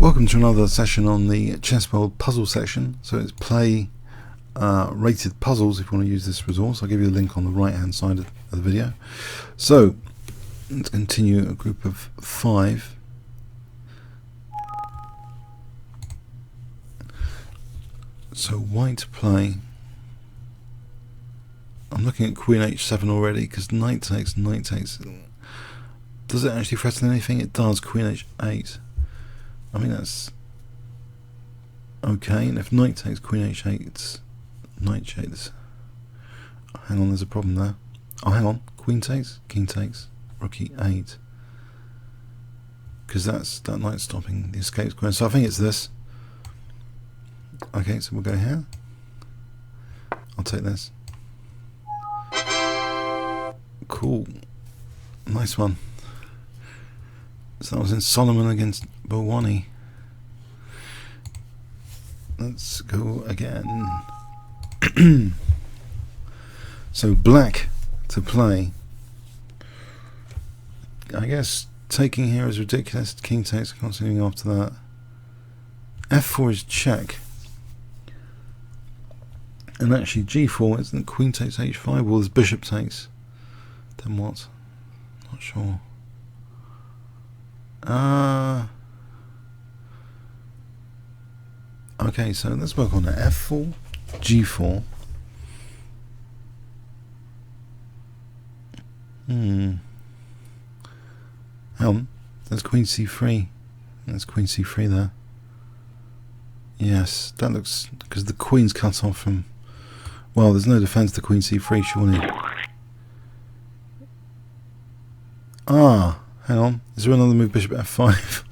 Welcome to another session on the chessboard puzzle section. So it's play rated puzzles if you want to use this resource. I'll give you the link on the right hand side of the video. So let's continue a group of 5. So white play. I'm looking at queen h7 already because knight takes, knight takes. Does it actually threaten anything? It does. Queen h8. I mean, that's okay. And if knight takes, queen h8, knight takes. Hang on, there's a problem there. Oh, hang on. Queen takes, king takes, rook e8. Because that knight's stopping the escape square. So I think it's this. Okay, so we'll go here. I'll take this. Cool. Nice one. So that was in Solomon against Bowani. Let's go again. So black to play. I guess taking here is ridiculous. King takes, I can't see anything after that. f4 is check. And actually g4 isn't queen takes h5. Well, there's bishop takes. Then what? Not sure. Okay, so let's work on the f4, g4. Hang on, there's queen c3. There's queen c3 there. Yes, that looks, because the queen's cut off from, well, there's no defense to queen c3, surely. Hang on, is there another move, bishop f5?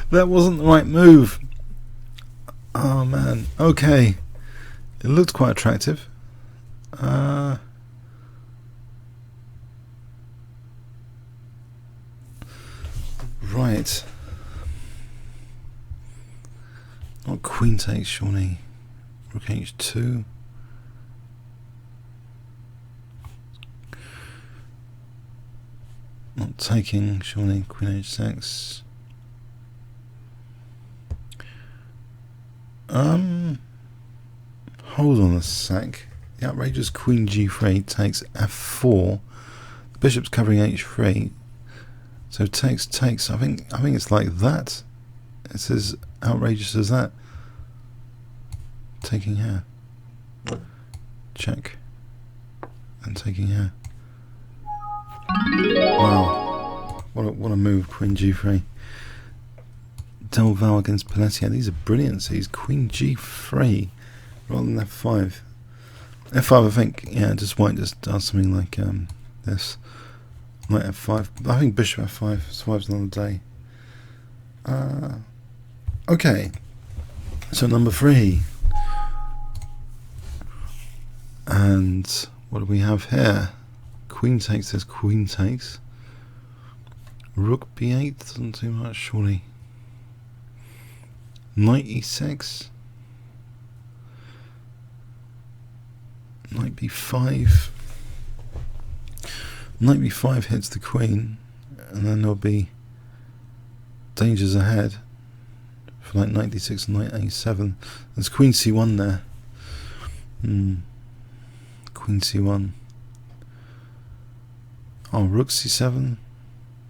That wasn't the right move. Oh man, okay. It looked quite attractive. Right. Not queen takes, surely. Rook h2. Not taking, surely. Queen h6. Hold on a sec. The outrageous queen g3 takes f4. The bishop's covering h3. So takes. I think it's like that. It's as outrageous as that. Taking here. Check. And taking here. Wow. What a move, queen g3. Del Val against Pelletier. These are brilliant. These queen g3 rather than f5. f5, I think, yeah, just white just does something like this. Knight f5. I think bishop f5 survives another day. Okay. So number 3. And what do we have here? Queen takes this, queen takes. Rook b8 doesn't do much, surely. Knight e6. Knight b5. Knight b5 hits the queen, and then there'll be dangers ahead for like knight d6 and knight a7. There's queen c1 there. Queen c1. Oh, rook c7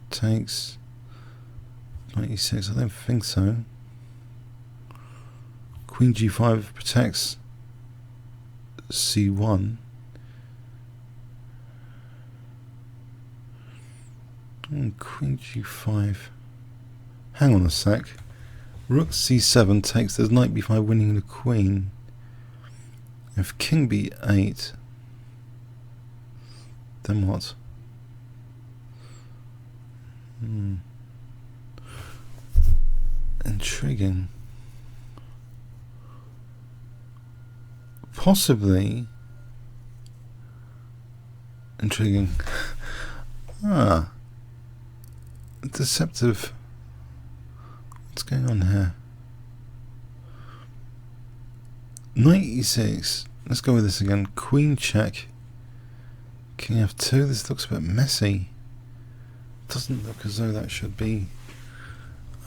takes. Knight e6. I don't think so. Queen g5 protects c1. And queen g5. Hang on a sec. Rook c7 takes. There's knight b5 winning the queen. If king b8, then what? Intriguing. Possibly intriguing. Deceptive. What's going on here? Knight e6. Let's go with this again. Queen check. King f2. This looks a bit messy. Doesn't look as though that should be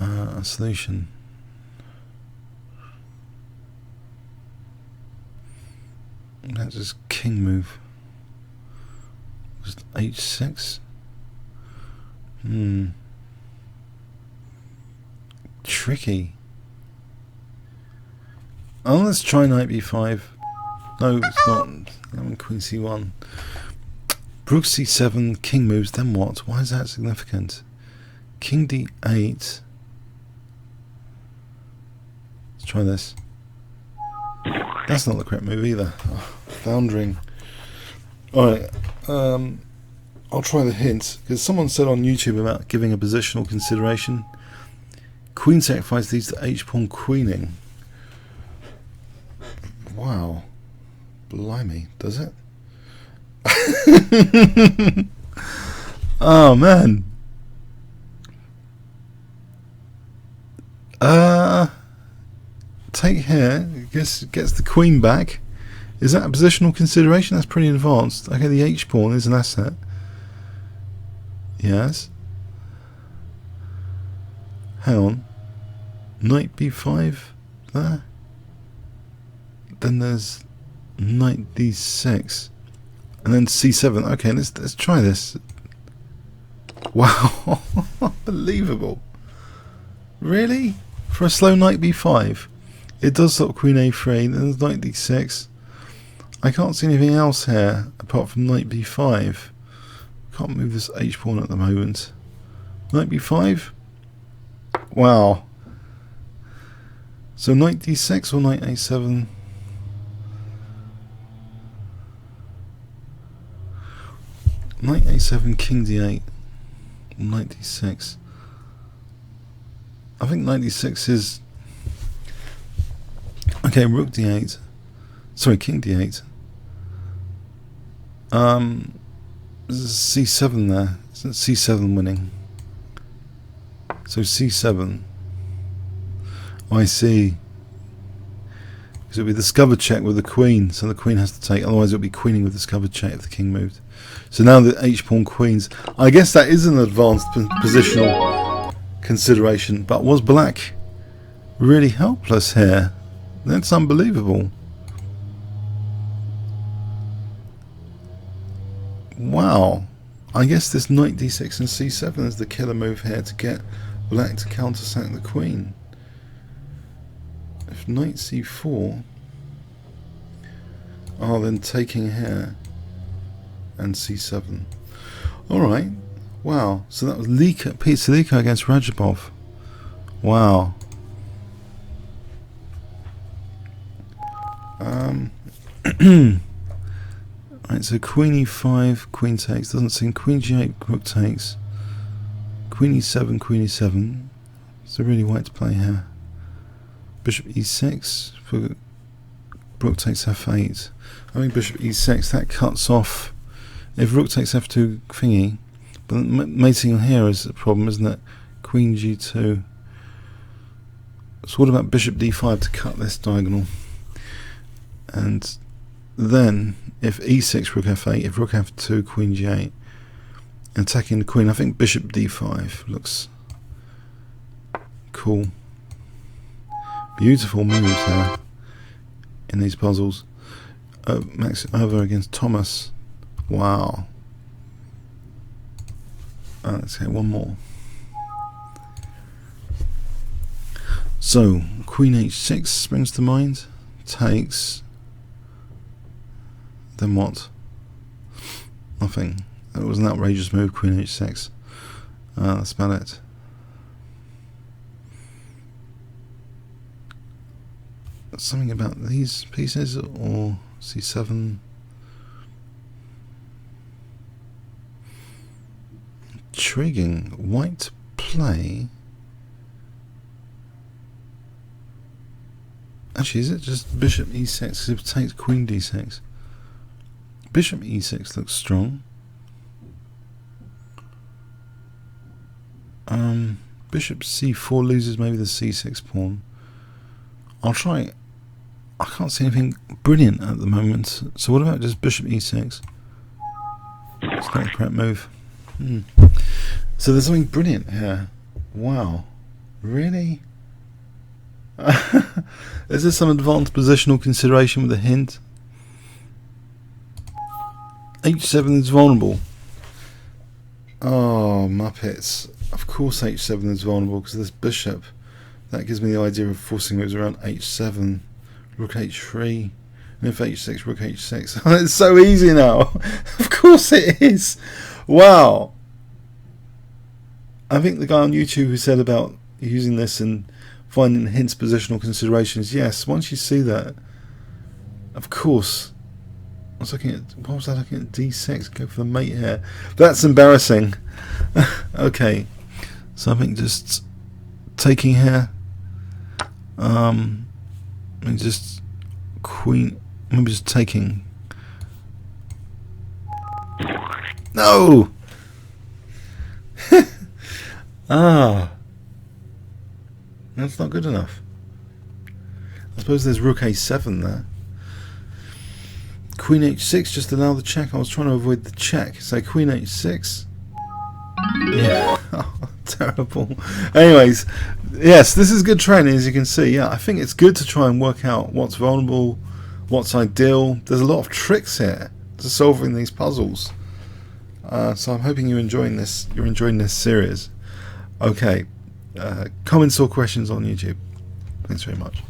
a solution. That's just king move. Just h6. Tricky. Oh, let's try knight b5. No, it's not. Queen c1. Rook c7, king moves, then what? Why is that significant? King d8. Let's try this. That's not the correct move either. Oh, foundering. Alright, I'll try the hint, because someone said on YouTube about giving a positional consideration. Queen sacrifice leads to h-pawn queening. Wow. Blimey, does it? Oh man. Take here, gets the queen back. Is that a positional consideration? That's pretty advanced. Okay, the h-pawn is an asset. Yes. Hang on. Knight b5 there. Then there's knight d6. And then c7. Okay, let's try this. Wow. Unbelievable. Really? For a slow knight b5. It does stop queen a3, then there's knight d6. I can't see anything else here apart from knight b5. Can't move this h-pawn at the moment. Knight b5? Wow. So knight d6 or knight a7? Knight a7, king d8, knight d6. I think knight d6 is... Okay, rook d8. Sorry, king d8. There's c7 there. Isn't c7 winning? So c7. Oh, I see. Because it'll be discovered check with the queen, so the queen has to take. Otherwise, it'll be queening with discovered check if the king moved. So now the h-pawn queens. I guess that is an advanced positional consideration. But was black really helpless here? That's unbelievable. Wow. I guess this knight d6 and c7 is the killer move here to get black to countersack the queen. If knight c4, then taking here and c7. Alright, wow, so that was Peter Salika against Rajabov. Wow. Right, so queen e5, queen takes, doesn't seem, queen g8, rook takes, queen e7, queen e7. So really white to play here. Bishop e6, rook takes f8. I think bishop e6, that cuts off. If rook takes f2 thingy, but mating here is a problem, isn't it? Queen g2. So what about bishop d5 to cut this diagonal? And then if e6, rook f8, if rook f2, queen g8, attacking the queen, I think bishop d5 looks cool. Beautiful moves there in these puzzles. Max over against Thomas. Wow. Let's get one more. So queen h6 springs to mind. Takes. Then what? Nothing. It was an outrageous move, queen h6. That's about it. Something about these pieces, or c7. Intriguing. White play. Actually, is it just bishop e6? Because it takes queen d6. Bishop e6 looks strong. Bishop c4 loses maybe the c6 pawn. I'll try. I can't see anything brilliant at the moment. So what about just bishop e6? It's not the correct move. So there's something brilliant here. Wow. Really? Is there some advanced positional consideration with a hint? H7 is vulnerable. Oh, Muppets. Of course H7 is vulnerable because of this bishop. That gives me the idea of forcing moves around H7. Rook H3. And if H6, Rook H6. It's so easy now. Of course it is. Wow. I think the guy on YouTube who said about using this and finding hints positional considerations, yes, once you see that, of course. I was looking at, what was I looking at? D6, go for the mate here. That's embarrassing. Okay, so I think just taking here, and just queen, maybe just taking. No! Ah, that's not good enough. I suppose there's Rook A7 there. Queen H6, just allow the check. I was trying to avoid the check. So Queen H6. Yeah, oh, terrible. Anyways, yes, this is good training, as you can see. Yeah, I think it's good to try and work out what's vulnerable, what's ideal. There's a lot of tricks here to solving these puzzles. So I'm hoping you're enjoying this. You're enjoying this series. Okay, comments or questions on YouTube. Thanks very much.